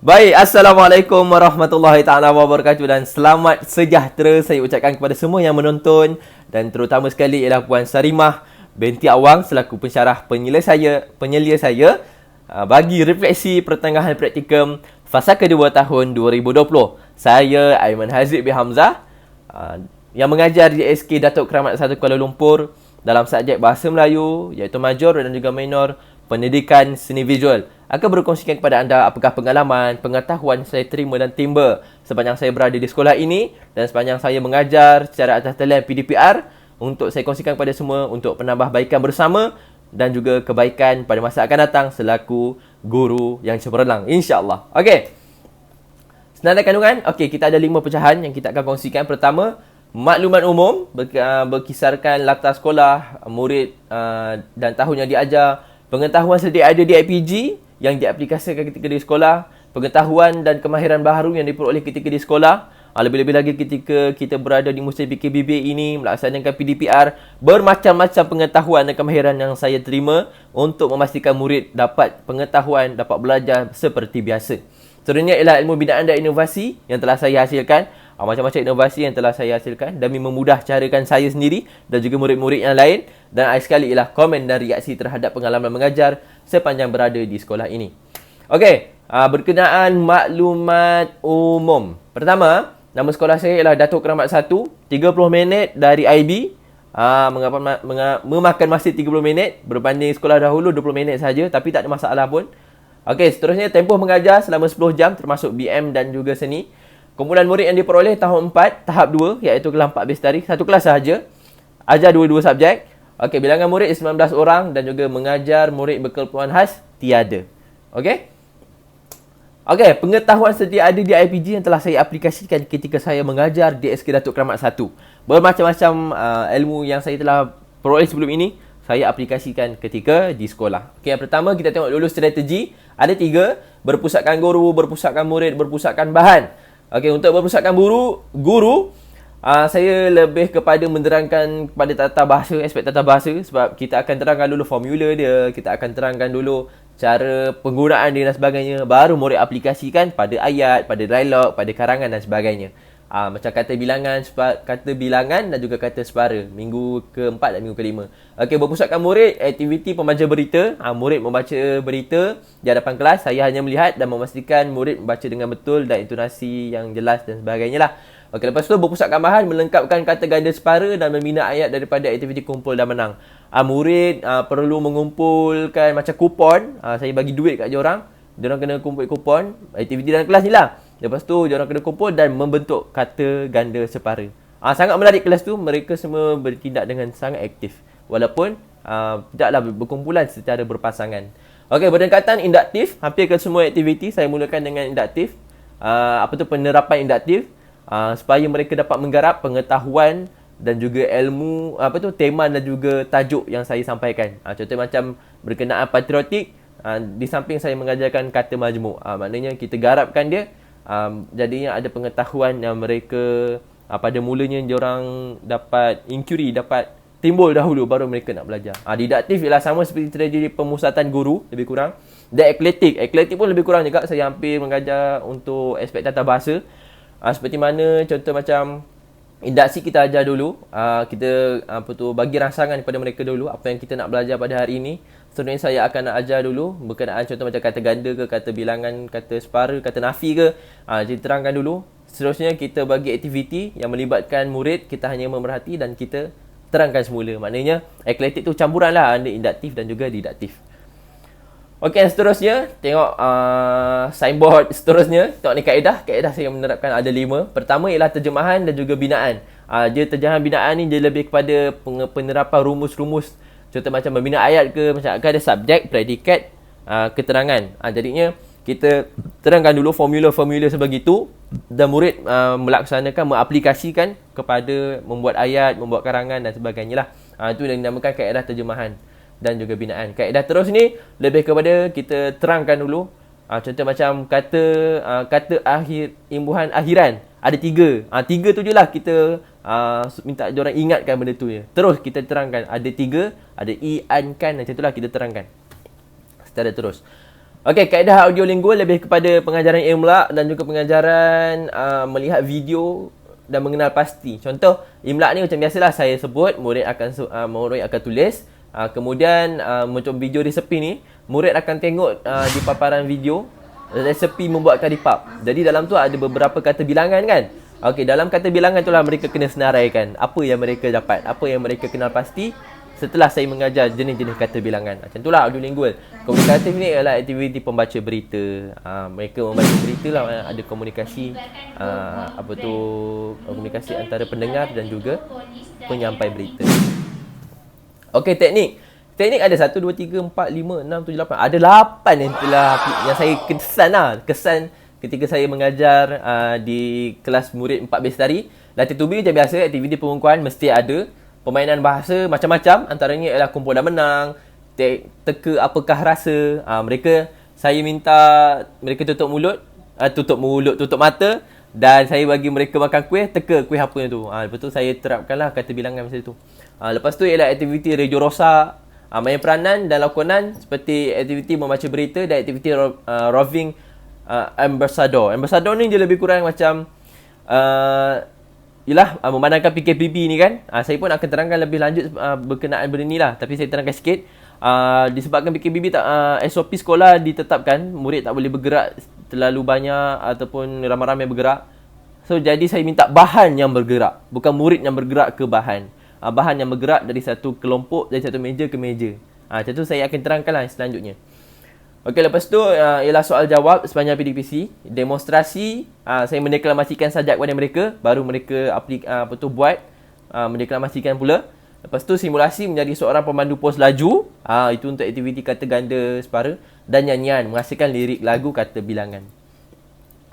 Baik, Assalamualaikum warahmatullahi taala wabarakatuh dan selamat sejahtera saya ucapkan kepada semua yang menonton dan terutama sekali ialah Puan Sarimah binti Awang selaku pensyarah penyelia saya bagi refleksi pertengahan praktikum fasa kedua tahun 2020. Saya Aiman Haziq bin Hamzah yang mengajar di SK Datuk Keramat 1 Kuala Lumpur dalam subjek Bahasa Melayu iaitu major dan juga minor Pendidikan Seni Visual. Akan berkongsikan kepada anda apakah pengalaman, pengetahuan saya terima dan timba sepanjang saya berada di sekolah ini dan sepanjang saya mengajar secara atas talian PDPR untuk saya kongsikan kepada semua untuk penambahbaikan bersama dan juga kebaikan pada masa akan datang selaku guru yang cemerlang, insya-Allah. Okey. Senada kandungan, okey, kita ada 5 pecahan yang kita akan kongsikan. Pertama, maklumat umum berkisarkan latar sekolah, murid dan tahun yang diajar, pengetahuan sedia ada di IPG yang diaplikasikan ketika di sekolah, pengetahuan dan kemahiran baharu yang diperoleh ketika di sekolah, lebih-lebih lagi ketika kita berada di musim PKBB ini melaksanakan PDPR, bermacam-macam pengetahuan dan kemahiran yang saya terima untuk memastikan murid dapat pengetahuan, dapat belajar seperti biasa. Seterusnya ialah ilmu binaan dan inovasi yang telah saya hasilkan. Macam-macam inovasi yang telah saya hasilkan demi memudahcarakan saya sendiri dan juga murid-murid yang lain. Dan akhir sekali ialah komen dan reaksi terhadap pengalaman mengajar sepanjang berada di sekolah ini. Okey, berkenaan maklumat umum. Pertama, nama sekolah saya ialah Datuk Keramat 1, 30 minit dari IB. Memakan masa 30 minit berbanding sekolah dahulu 20 minit saja, tapi tak ada masalah pun. Okey, seterusnya tempoh mengajar selama 10 jam termasuk BM dan juga seni. Kumpulan murid yang diperoleh tahun 4, tahap 2 iaitu kelas 4 base tarikh, satu kelas sahaja. Ajar 2 subjek. Okey, bilangan murid 19 orang dan juga mengajar murid berkeperluan khas tiada. Okey? Okey, pengetahuan sedia ada di IPG yang telah saya aplikasikan ketika saya mengajar di SK Datuk Keramat 1. Bermacam-macam ilmu yang saya telah peroleh sebelum ini saya aplikasikan ketika di sekolah. Okey, yang pertama kita tengok dulu strategi. Ada 3, berpusatkan guru, berpusatkan murid, berpusatkan bahan. Okey, untuk berpusatkan guru, saya lebih kepada menerangkan kepada tata bahasa, aspek tata bahasa sebab kita akan terangkan dulu formula dia, kita akan terangkan dulu cara penggunaan dia dan sebagainya, baru murid aplikasikan pada ayat, pada dialog, pada karangan dan sebagainya. Macam kata bilangan dan juga kata separa minggu ke-4 dan minggu ke-5. Okey, berpusatkan murid, aktiviti pembaca berita. Murid membaca berita di hadapan kelas, saya hanya melihat dan memastikan murid membaca dengan betul dan intonasi yang jelas dan sebagainya lah. Okey, lepas tu berpusatkan bahan, melengkapkan kata ganda separa dan membina ayat daripada aktiviti kumpul dan menang. Murid perlu mengumpulkan macam kupon. Saya bagi duit kat diorang kena kumpul kupon aktiviti dalam kelas ni lah. Lepas tu diorang kena kumpul dan membentuk kata ganda separa. Sangat menarik kelas tu, mereka semua bertindak dengan sangat aktif walaupun tidaklah berkumpulan secara berpasangan. Okey, berdekatan induktif, hampir ke semua aktiviti saya mulakan dengan induktif. Penerapan induktif supaya mereka dapat menggarap pengetahuan dan juga ilmu tema dan juga tajuk yang saya sampaikan. Contoh macam berkenaan patriotik, di samping saya mengajarkan kata majmuk. Maknanya kita garapkan dia, jadinya ada pengetahuan yang mereka pada mulanya diorang dapat inquiry, dapat timbul dahulu baru mereka nak belajar. Didaktif ialah sama seperti strategi pemusatan guru lebih kurang. Dan akletik pun lebih kurang juga saya hampir mengajar untuk aspek tata bahasa. Seperti mana contoh macam induksi kita ajar dulu, kita bagi rangsangan kepada mereka dulu apa yang kita nak belajar pada hari ini. Seterusnya saya akan ajar dulu berkenaan contoh macam kata ganda ke, kata bilangan, kata separa, kata nafi ke. Jadi terangkan dulu. Seterusnya kita bagi aktiviti yang melibatkan murid, kita hanya memerhati dan kita terangkan semula. Maknanya akletik tu campuran lah ada induktif dan juga didaktif. Okey, seterusnya tengok signboard seterusnya. Tengok ni kaedah saya menerapkan ada 5. Pertama ialah terjemahan dan juga binaan. Terjemahan binaan ni dia lebih kepada penerapan rumus-rumus. Contoh macam membina ayat ke, macam akan ada subjek, predikat, keterangan. Jadinya kita terangkan dulu formula-formula sebegitu dan murid melaksanakan, mengaplikasikan kepada membuat ayat, membuat karangan dan sebagainya lah. Itu yang dinamakan kaedah terjemahan dan juga binaan. Kaedah terus ni lebih kepada kita terangkan dulu. Contoh macam kata akhir, imbuhan akhiran. Ada 3. 3 tu je lah kita minta diorang ingatkan benda tu je. Terus kita terangkan. Ada 3, ada i, an, kan. Macam itulah kita terangkan secara terus. Okey, kaedah audiolingual lebih kepada pengajaran imla dan juga pengajaran melihat video dan mengenal pasti. Contoh, imla ni macam biasalah saya sebut, murid akan tulis. Kemudian macam video resepi ni, murid akan tengok di paparan video resepi membuat karipap. Jadi dalam tu ada beberapa kata bilangan kan. Okey, dalam kata bilangan tu lah mereka kena senaraikan apa yang mereka dapat, apa yang mereka kenal pasti setelah saya mengajar jenis-jenis kata bilangan. Macam itulah audiolingual. Komunikatif ni adalah aktiviti pembaca berita. Mereka membaca berita lah, ada komunikasi komunikasi antara pendengar dan juga penyampai berita. Okey, teknik. Teknik ada 1 2 3 4 5 6 7 8. Ada 8 yang saya kesan ketika saya mengajar di kelas murid 4 tari. Latih tubi macam biasa, aktiviti pengukuhan mesti ada. Permainan bahasa macam-macam, antaranya ialah kumpul dan menang, teka apakah rasa. Saya minta mereka tutup mata dan saya bagi mereka makan kuih, teka kuih apa tu. Lepas tu saya terapkanlah kata bilangan masa tu. Lepas tu ialah aktiviti radio rosak, main peranan dan lakonan seperti aktiviti membaca berita dan aktiviti roving ambassador. Ambassador ni dia lebih kurang macam memandangkan PKPB ni kan. Saya pun akan terangkan lebih lanjut berkenaan benda ni lah. Tapi saya terangkan sikit. Disebabkan PKPB SOP sekolah ditetapkan, murid tak boleh bergerak terlalu banyak ataupun ramai-ramai bergerak. So jadi saya minta bahan yang bergerak, bukan murid yang bergerak ke bahan. Bahan yang bergerak dari satu kelompok, dari satu meja ke meja. Macam tu saya akan terangkan lah selanjutnya. Okey, lepas tu ialah soal jawab sepanjang PDPC. Demonstrasi, saya mendeklamasikan sajak kepada mereka, baru mereka buat mendeklamasikan pula. Lepas tu simulasi menjadi seorang pemandu pos laju. Itu untuk aktiviti kata ganda separa. Dan nyanyian, menghasilkan lirik lagu kata bilangan.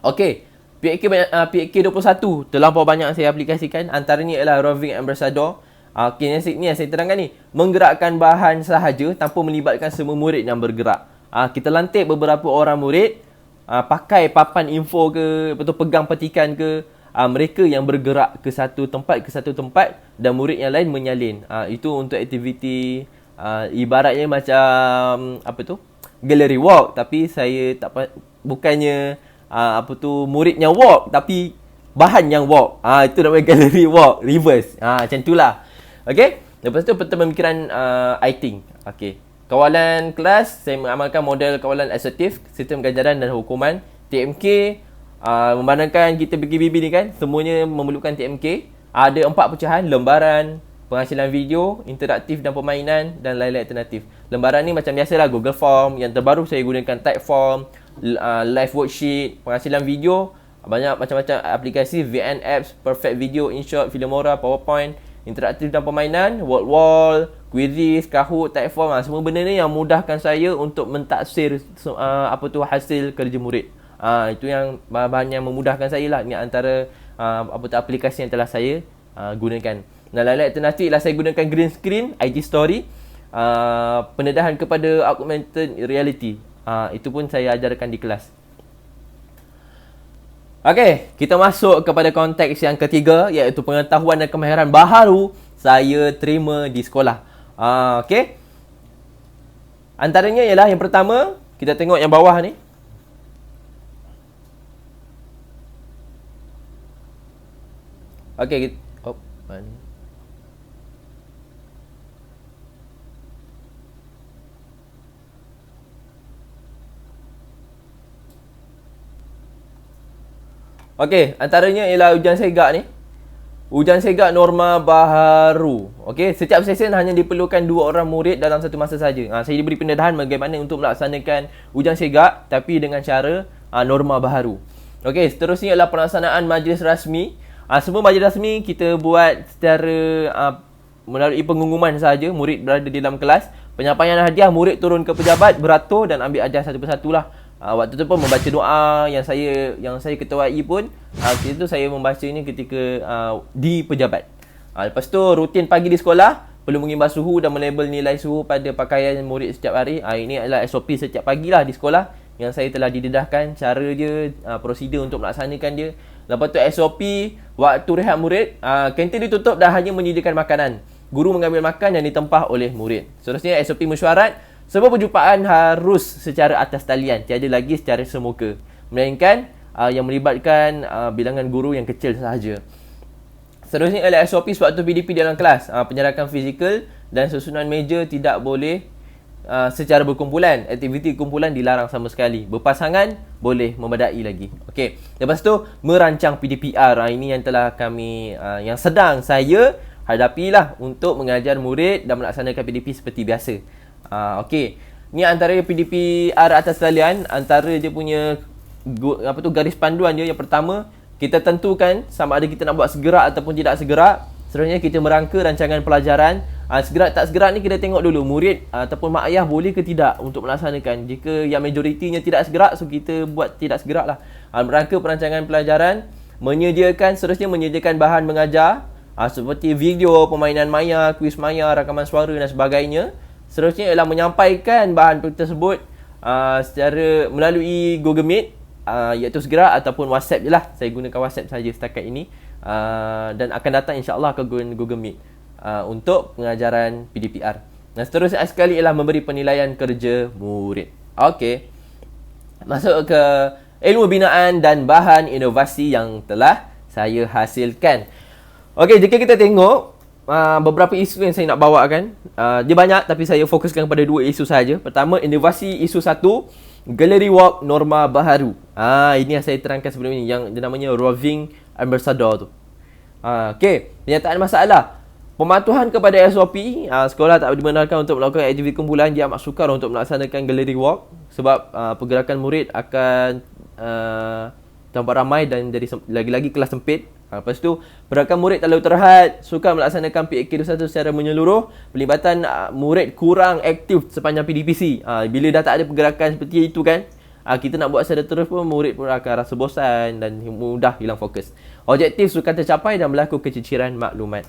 Okey, PAK 21 terlampau banyak saya aplikasikan. Antaranya ialah roving ambassador. Okey, yang saya terangkan ni, menggerakkan bahan sahaja tanpa melibatkan semua murid yang bergerak. Kita lantik beberapa orang murid, pakai papan info ke, pegang petikan ke, mereka yang bergerak ke satu tempat dan murid yang lain menyalin. Itu untuk aktiviti ibaratnya macam gallery walk, tapi saya bukannya murid yang walk tapi bahan yang walk. Itu namanya gallery walk reverse. Macam itulah. Okey, lepas tu pemikiran I think. Okey, kawalan kelas, saya mengamalkan model kawalan asertif, sistem ganjaran dan hukuman. TMK, memandangkan kita PKBB ni kan, semuanya memerlukan TMK. Ada 4 pecahan, lembaran, penghasilan video, interaktif dan permainan dan lain-lain alternatif. Lembaran ni macam biasalah Google Form, yang terbaru saya gunakan Typeform, live worksheet. Penghasilan video, banyak macam-macam aplikasi, VN Apps, Perfect Video, InShot, Filmora, PowerPoint. Interaktif dan permainan, wall, quizzes, Kahoot, Typeform, semua benda ni yang mudahkan saya untuk mentaksir hasil kerja murid. Itu yang bahan yang memudahkan saya lah. Ini antara aplikasi yang telah saya gunakan. Dan lain-lain alternatif lah saya gunakan green screen, IG story, pendedahan kepada augmented reality. Itu pun saya ajarkan di kelas. Okey, kita masuk kepada konteks yang ketiga, iaitu pengetahuan dan kemahiran baharu saya terima di sekolah. Okey. Antaranya ialah yang pertama, kita tengok yang bawah ni. Okey, Okey, antaranya ialah ujian segak ni. Ujian segak norma baharu. Okey, setiap session hanya diperlukan 2 orang murid dalam satu masa saja. Saya diberi pendedahan bagaimana untuk melaksanakan ujian segak tapi dengan cara norma baharu. Okey, seterusnya ialah pelaksanaan majlis rasmi. Semua majlis rasmi kita buat secara melalui pengumuman sahaja, murid berada di dalam kelas. Penyampaian hadiah, murid turun ke pejabat, beratur dan ambil ajar satu persatulah. Waktu tu pun membaca doa yang saya ketuai pun, itu saya membacanya ketika di pejabat. Lepas tu rutin pagi di sekolah, perlu mengimbas suhu dan melabel nilai suhu pada pakaian murid setiap hari. Ini adalah SOP setiap pagi lah di sekolah yang saya telah didedahkan cara dia, prosedur untuk melaksanakan dia. Lepas tu SOP waktu rehat murid, kantin ditutup dan hanya menyediakan makanan. Guru mengambil makan yang ditempah oleh murid. Seterusnya SOP mesyuarat, Semua perjumpaan harus secara atas talian, tiada lagi secara semuka. Melainkan yang melibatkan bilangan guru yang kecil sahaja. Seterusnya ialah SOP sewaktu PDP dalam kelas. Penyerakan fizikal dan susunan meja tidak boleh secara berkumpulan. Aktiviti kumpulan dilarang sama sekali. Berpasangan boleh, memadai lagi. Okey. Lepas tu merancang PDPR. Ini yang telah kami yang sedang saya hadapilah untuk mengajar murid dan melaksanakan PDP seperti biasa. Okey. Ni antara PDPR atas talian, antara dia punya garis panduan dia. Yang pertama, kita tentukan sama ada kita nak buat segerak ataupun tidak segerak. Seterusnya kita merangka rancangan pelajaran. Segerak tak segerak ni kita tengok dulu murid ataupun mak ayah boleh ke tidak untuk melaksanakan. Jika yang majoritinya tidak segerak, so kita buat tidak segerak lah. Merangka perancangan pelajaran, seterusnya menyediakan bahan mengajar seperti video, permainan maya, kuis maya, rakaman suara dan sebagainya. Seterusnya ialah menyampaikan bahan tersebut secara melalui Google Meet, iaitu segerak ataupun WhatsApp je lah. Saya gunakan WhatsApp saja setakat ini, dan akan datang insyaAllah ke Google Meet untuk pengajaran PDPR. Dan seterusnya sekali ialah memberi penilaian kerja murid. Okey, masuk ke ilmu binaan dan bahan inovasi yang telah saya hasilkan. Okey, jika kita tengok beberapa isu yang saya nak bawakan, dia banyak tapi saya fokuskan pada 2 isu saja. Pertama, inovasi isu 1, Gallery Walk norma baharu. Ini yang saya terangkan sebelum ini, yang dia namanya Roving Ambassador tu. Okey, penyataan masalah. Pematuhan kepada SOP, sekolah tak dibenarkan untuk melakukan aktiviti kumpulan. Dia amat sukar untuk melaksanakan Gallery Walk sebab pergerakan murid akan tampak ramai dan jadi lagi-lagi kelas sempit. Lepas tu, pergerakan murid terlalu terhad, sukar melaksanakan PAK21 secara menyeluruh. Pelibatan murid kurang aktif sepanjang PDPC. Bila dah tak ada pergerakan seperti itu kan, kita nak buat secara terus pun, murid pun akan rasa bosan dan mudah hilang fokus. Objektif sukar tercapai dan berlaku keciciran maklumat.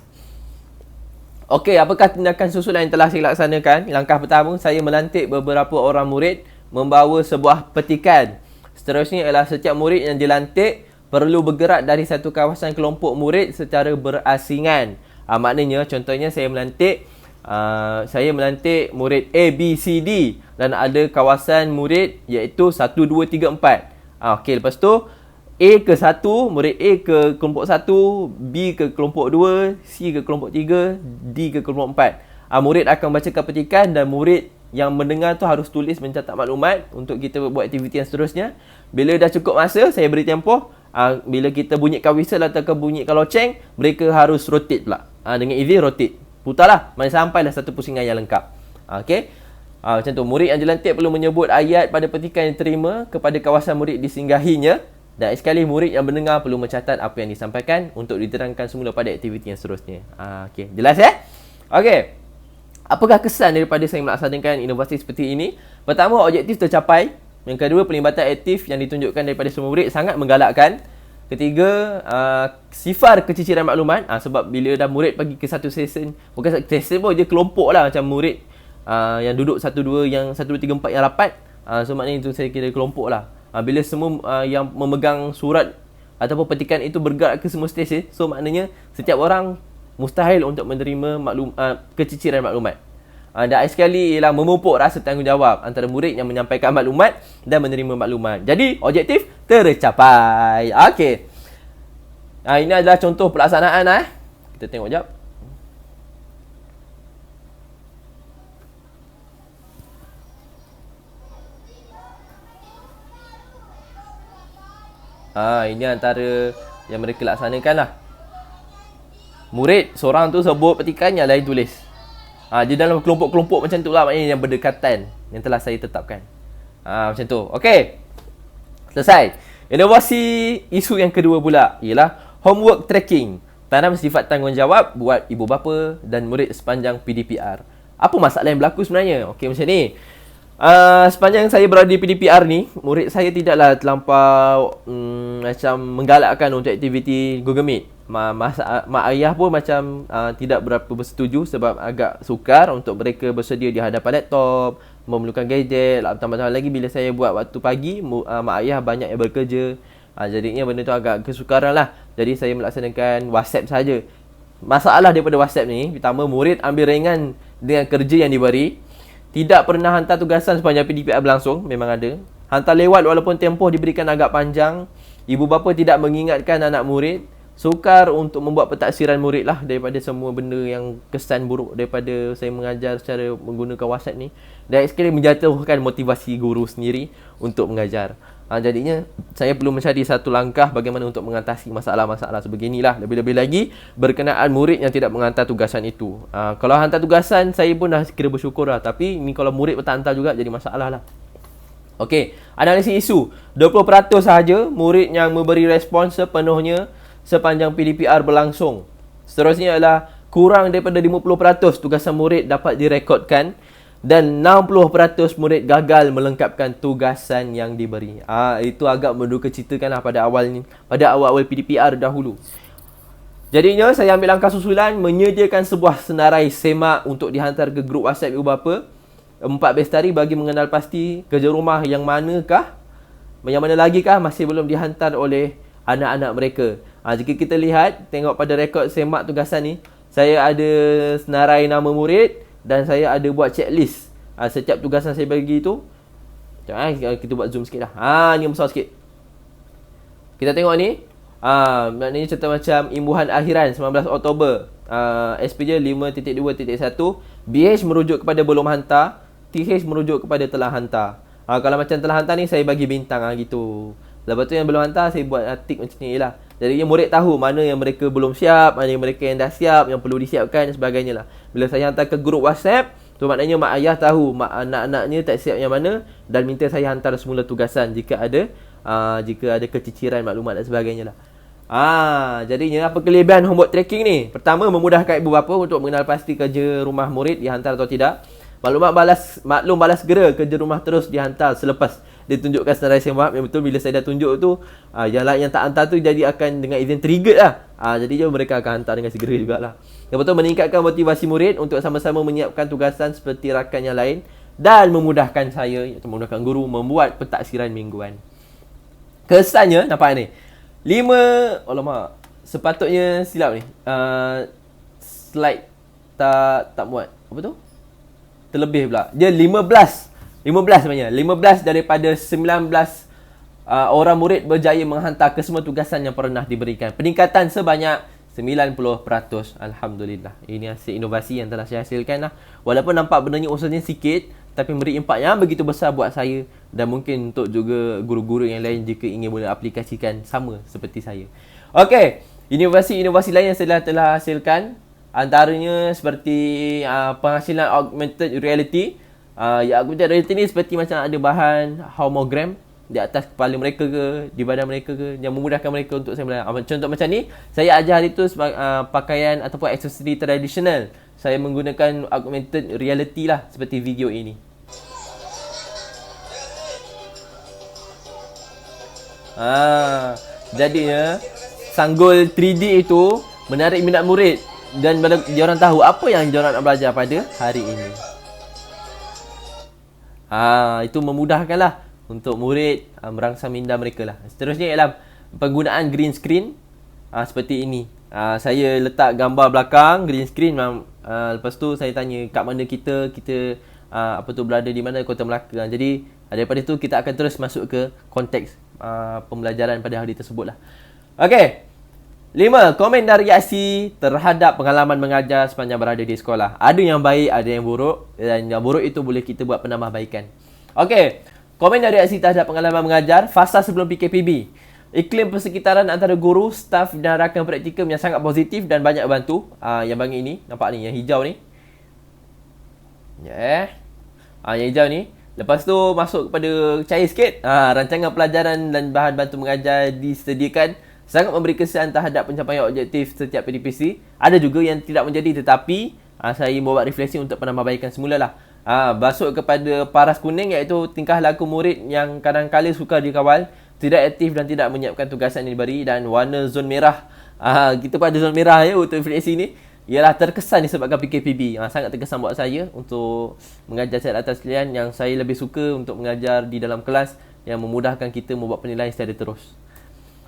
Okey, apakah tindakan susulan yang telah saya laksanakan? Langkah pertama, saya melantik beberapa orang murid membawa sebuah petikan. Seterusnya ialah setiap murid yang dilantik perlu bergerak dari satu kawasan kelompok murid secara berasingan. Maknanya, contohnya saya melantik murid A, B, C, D dan ada kawasan murid iaitu 1, 2, 3, 4. Okey, lepas tu A ke 1, murid A ke kelompok 1, B ke kelompok 2, C ke kelompok 3, D ke kelompok 4. Murid akan bacakan petikan dan murid yang mendengar tu harus tulis mencatat maklumat untuk kita buat aktiviti yang seterusnya. Bila dah cukup masa, saya beri tempoh. Bila kita bunyikan whistle atau bunyikan loceng, mereka harus rotate pula. Dengan izin rotate. Putarlah, sampailah satu pusingan yang lengkap. Okey. Macam tu, murid yang dilantik perlu menyebut ayat pada petikan yang diterima kepada kawasan murid disinggahinya. Dan sekali murid yang mendengar perlu mencatat apa yang disampaikan untuk diterangkan semula pada aktiviti yang seterusnya. Okey, jelas ya? Okey. Apakah kesan daripada saya melaksanakan inovasi seperti ini? Pertama, objektif tercapai. Yang kedua, pelibatan aktif yang ditunjukkan daripada semua murid sangat menggalakkan. Ketiga, sifar keciciran maklumat. Sebab bila dah murid pergi ke satu session, bukan session pun, dia kelompok lah. Macam murid yang duduk 1, 2, yang 1, 2, 3, 4 yang rapat. So maknanya itu saya kira kelompok lah. Bila semua yang memegang surat ataupun petikan itu bergerak ke semua stesen, so maknanya setiap orang mustahil untuk menerima keciciran maklumat. Dan sekali ialah memupuk rasa tanggungjawab antara murid yang menyampaikan maklumat dan menerima maklumat. Jadi objektif tercapai. Okey. Ini adalah contoh pelaksanaan. Kita tengok jap. Ini antara yang mereka laksanakan lah. Murid seorang tu sebut petikan, yang lain tulis. Dia dalam kelompok-kelompok macam tu lah, maknanya yang berdekatan yang telah saya tetapkan. Macam tu. Okey. Selesai. Inovasi isu yang kedua pula ialah homework tracking. Tanam sifat tanggungjawab buat ibu bapa dan murid sepanjang PDPR. Apa masalah yang berlaku sebenarnya? Okey, macam ni. Sepanjang saya berada di PDPR ni, murid saya tidaklah terlampau macam menggalakkan untuk aktiviti Google Meet. Mak ayah pun macam tidak berapa bersetuju sebab agak sukar untuk mereka bersedia di hadapan laptop, memerlukan gadget. Tambah-tambah lagi bila saya buat waktu pagi, mak ayah banyak yang bekerja. Jadinya benda tu agak kesukaran lah. Jadi saya melaksanakan WhatsApp saja. Masalah daripada WhatsApp ni, pertama, murid ambil ringan dengan kerja yang diberi. Tidak pernah hantar tugasan sepanjang PDPR berlangsung. Memang ada. Hantar lewat walaupun tempoh diberikan agak panjang. Ibu bapa tidak mengingatkan anak murid. Sukar untuk membuat pentaksiran murid lah daripada semua benda yang kesan buruk daripada saya mengajar secara menggunakan WhatsApp ni. Dan sekali menjatuhkan motivasi guru sendiri untuk mengajar. Jadinya saya perlu mencari satu langkah bagaimana untuk mengatasi masalah-masalah sebeginilah. Lebih-lebih lagi berkenaan murid yang tidak mengantar tugasan itu. Kalau hantar tugasan saya pun dah kira bersyukur lah. Tapi ni kalau murid tak hantar juga jadi masalah lah. Okey, analisis isu. 20% sahaja murid yang memberi respon sepenuhnya sepanjang PDPR berlangsung. Seterusnya adalah kurang daripada 50% tugasan murid dapat direkodkan dan 60% murid gagal melengkapkan tugasan yang diberi. Itu agak menduka citakan lah pada awal PDPR dahulu. Jadinya saya ambil langkah susulan menyediakan sebuah senarai semak untuk dihantar ke grup WhatsApp ibu bapa 4 bestari bagi mengenal pasti kerja rumah yang mana lagi masih belum dihantar oleh anak-anak mereka. Jika kita lihat, tengok pada rekod semak tugasan ni, saya ada senarai nama murid dan saya ada buat checklist. Setiap tugasan saya bagi tu. Kita buat zoom sikit lah. Ni besar sikit. Kita tengok ni. Maknanya contoh macam imbuhan akhiran 19 Oktober. SPJ 5.2.1. BH merujuk kepada belum hantar. TH merujuk kepada telah hantar. Kalau macam telah hantar ni, saya bagi bintang gitu. Lepas tu yang belum hantar, saya buat tik macam ni lah. Jadi murid tahu mana yang mereka belum siap, mana yang mereka yang dah siap, yang perlu disiapkan dan sebagainya lah. Bila saya hantar ke grup WhatsApp, tu maknanya mak ayah tahu anak-anaknya tak siap yang mana dan minta saya hantar semula tugasan jika ada keciciran maklumat dan sebagainya lah. Jadinya apa kelebihan homework tracking ni? Pertama, memudahkan ibu bapa untuk mengenal pasti kerja rumah murid dihantar atau tidak. Maklum balas segera kerja rumah terus dihantar selepas ditunjukkan senarai semak. Yang betul bila saya dah tunjuk tu, yang lain yang tak hantar tu jadi akan dengan izin trigger lah. Jadi mereka akan hantar dengan segera jugalah. Yang betul meningkatkan motivasi murid untuk sama-sama menyiapkan tugasan seperti rakan yang lain dan memudahkan saya, iaitu memudahkan guru membuat pentaksiran mingguan. Kesannya nampak ni 5, alamak, sepatutnya silap ni. Slide tak muat. Apa tu? Terlebih pula. Dia 15 sebenarnya. 15 daripada 19 orang murid berjaya menghantar ke semua tugasan yang pernah diberikan. Peningkatan sebanyak 90%. Alhamdulillah. Ini hasil inovasi yang telah saya hasilkan lah. Walaupun nampak bendanya usahanya sikit, tapi memberi impak yang begitu besar buat saya dan mungkin untuk juga guru-guru yang lain jika ingin boleh aplikasikan sama seperti saya. Okey, inovasi-inovasi lain yang saya telah hasilkan antaranya seperti penghasilan augmented reality. Augmented reality ni seperti macam ada bahan homogram di atas kepala mereka ke, di badan mereka ke, yang memudahkan mereka untuk saya melihat. Contoh macam ni, saya ajar itu pakaian ataupun aksesori tradisional. Saya menggunakan augmented reality lah, seperti video ini. Jadinya sanggul 3D itu menarik minat murid dan diorang tahu apa yang diorang nak belajar pada hari ini. Itu memudahkanlah untuk murid merangsang minda mereka lah. Seterusnya ialah penggunaan green screen seperti ini. Saya letak gambar belakang green screen. Lepas tu saya tanya kat mana kita berada di mana Kota Melaka. Jadi daripada tu kita akan terus masuk ke konteks pembelajaran pada hari tersebut lah. Okey. 5. Komen dan reaksi terhadap pengalaman mengajar sepanjang berada di sekolah. Ada yang baik, ada yang buruk. Dan yang buruk itu boleh kita buat penambahbaikan. Okey. Komen dan reaksi terhadap pengalaman mengajar fasa sebelum PKPB. Iklim persekitaran antara guru, staf dan rakan praktikum yang sangat positif dan banyak bantu. Yang bagi ini, nampak ni, yang hijau ni. Yang hijau ni. Lepas tu masuk kepada cair sikit. Rancangan pelajaran dan bahan bantu mengajar disediakan. Sangat memberi kesan terhadap pencapaian objektif setiap PDPC. Ada juga yang tidak menjadi, tetapi saya membuat refleksi untuk penambahbaikan semulalah. Masuk kepada paras kuning, iaitu tingkah laku murid yang kadang-kadang suka dikawal, tidak aktif dan tidak menyiapkan tugasan yang diberi. Dan warna zon merah, kita pada zon merah ya untuk refleksi ni, ialah terkesan disebabkan PKPB. Sangat terkesan buat saya untuk mengajar saya atas sekalian, yang saya lebih suka untuk mengajar di dalam kelas yang memudahkan kita membuat penilaian secara terus.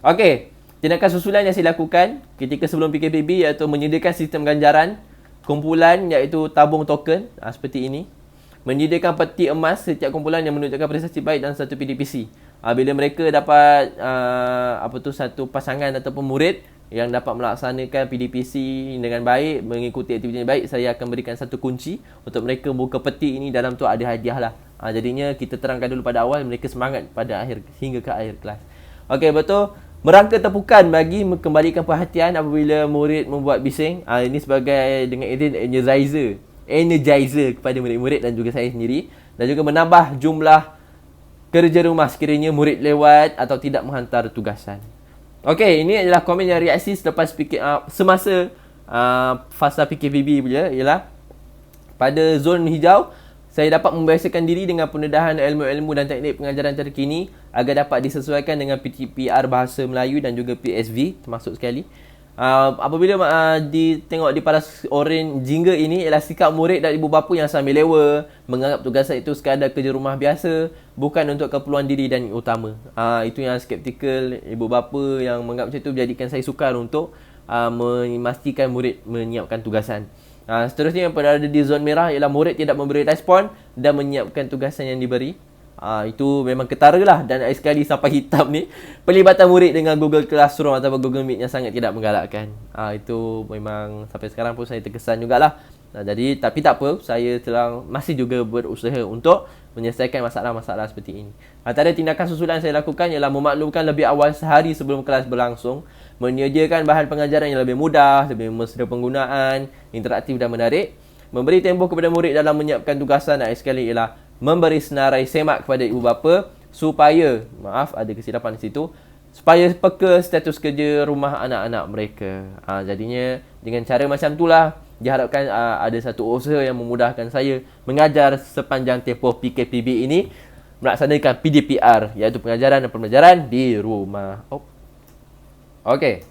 Okey. Tindakan susulan yang saya lakukan ketika sebelum PKPB iaitu menyediakan sistem ganjaran kumpulan, iaitu tabung token seperti ini. menyediakan peti emas setiap kumpulan yang menunjukkan prestasi baik dalam satu PDPC. Bila mereka dapat satu pasangan ataupun murid yang dapat melaksanakan PDPC dengan baik, mengikuti aktiviti yang baik, saya akan berikan satu kunci untuk mereka buka peti ini. Dalam tu ada hadiah lah. Jadinya kita terangkan dulu pada awal, mereka semangat pada akhir hingga ke akhir kelas. Okey, betul. Merangka tepukan bagi mengembalikan perhatian apabila murid membuat bising. Ini sebagai dengan energizer kepada murid-murid dan juga saya sendiri. Dan juga menambah jumlah kerja rumah sekiranya murid lewat atau tidak menghantar tugasan. Okey, ini adalah komen yang reaksi selepas semasa fasa PKPB punya, ialah pada zon hijau saya dapat membiasakan diri dengan pendedahan ilmu-ilmu dan teknik pengajaran terkini agar dapat disesuaikan dengan PTPR Bahasa Melayu dan juga PSV termasuk sekali. Apabila ditengok di paras oren jingga ini ialah sikap murid dan ibu bapa yang sambil lewa, menganggap tugasan itu sekadar kerja rumah biasa, bukan untuk keperluan diri dan utama. Itu yang skeptikal ibu bapa yang menganggap macam itu, menjadikan saya sukar untuk memastikan murid menyiapkan tugasan. Seterusnya yang berada di zon merah ialah murid tidak memberi respon dan menyiapkan tugasan yang diberi. Itu memang ketara lah. Dan sekali sampai hitam ni, pelibatan murid dengan Google Classroom atau Google Meet yang sangat tidak menggalakkan. Itu memang sampai sekarang pun saya terkesan jugalah. Jadi tapi tak apa, saya masih juga berusaha untuk menyelesaikan masalah-masalah seperti ini. Antara tindakan susulan saya lakukan ialah memaklumkan lebih awal sehari sebelum kelas berlangsung, menyediakan bahan pengajaran yang lebih mudah, lebih mesra penggunaan, interaktif dan menarik, memberi tempoh kepada murid dalam menyiapkan tugasan, dan sekali ialah memberi senarai semak kepada ibu bapa supaya, ada kesilapan di situ, supaya peka status kerja rumah anak-anak mereka. Jadinya dengan cara macam itulah diharapkan ada satu usaha yang memudahkan saya mengajar sepanjang tempoh PKPB ini, melaksanakan PDPR, iaitu pengajaran dan pembelajaran di rumah. Okey.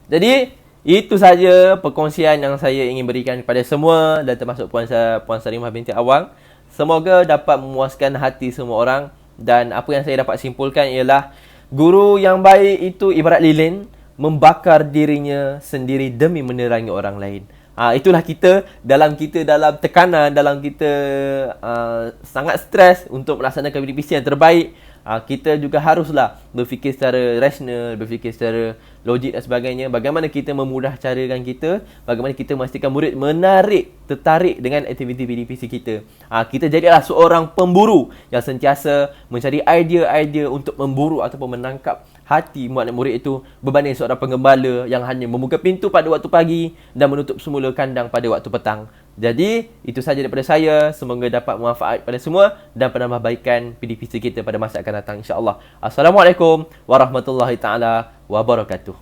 Jadi itu saja perkongsian yang saya ingin berikan kepada semua dan termasuk Puan Sarimah binti Awang. Semoga dapat memuaskan hati semua orang, dan apa yang saya dapat simpulkan ialah guru yang baik itu ibarat lilin membakar dirinya sendiri demi menerangi orang lain. Itulah kita dalam tekanan, dalam kita sangat stres untuk melaksanakan PDPC yang terbaik. Kita juga haruslah berfikir secara rasional, berfikir secara logik dan sebagainya. Bagaimana kita memudah carakan kita, bagaimana kita memastikan murid tertarik dengan aktiviti PDPC kita. Kita jadilah seorang pemburu yang sentiasa mencari idea-idea untuk memburu ataupun menangkap hati murid itu, berbanding seorang penggembala yang hanya membuka pintu pada waktu pagi dan menutup semula kandang pada waktu petang. Jadi, itu sahaja daripada saya. Semoga dapat manfaat pada semua dan penambahbaikan PDPC kita pada masa akan datang, insya-Allah. Assalamualaikum warahmatullahi taala wabarakatuh.